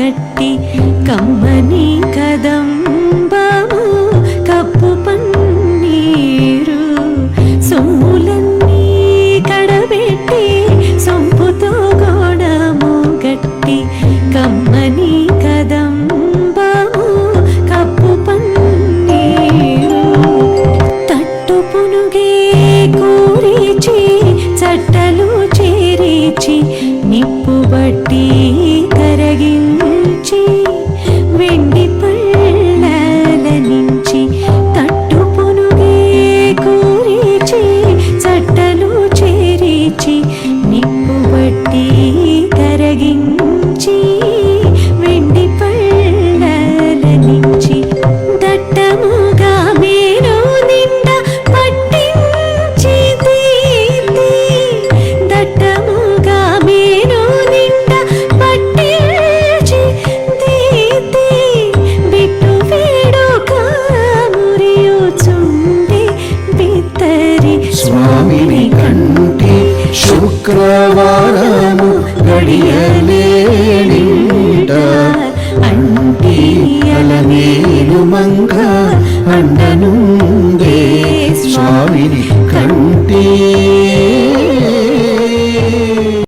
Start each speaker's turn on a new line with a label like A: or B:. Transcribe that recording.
A: గట్టి కమ్మని కదంబము కప్పు పన్నీరు సొమ్ములన్నీ కడబెట్టి సొంపుతో గోడము గట్టి కమ్మని కదంబము కప్పు పన్నీరు తట్టు పునుగే కూరిచి చట్టలు చేరిచి నిప్పు బట్టి కరగించి వెండి పళ్ళల నుంచి తట్టు పునుగే కూరిచి చట్టలు చేరిచి నిప్పు బట్టి కరగించి వెండి పళ్ళల నుంచి దట్టముగా మేను నిండా పట్టించి తీతి దట్టముగా మేను నిండా పట్టించి తీతి బిట్టు వేడుక మురియుచుండి బిత్తరి
B: స్వామిని కంటి శుక్రవారము గడియలేనింట అంటి అలమేలు మంగ అండనుందే స్వామిని కంటి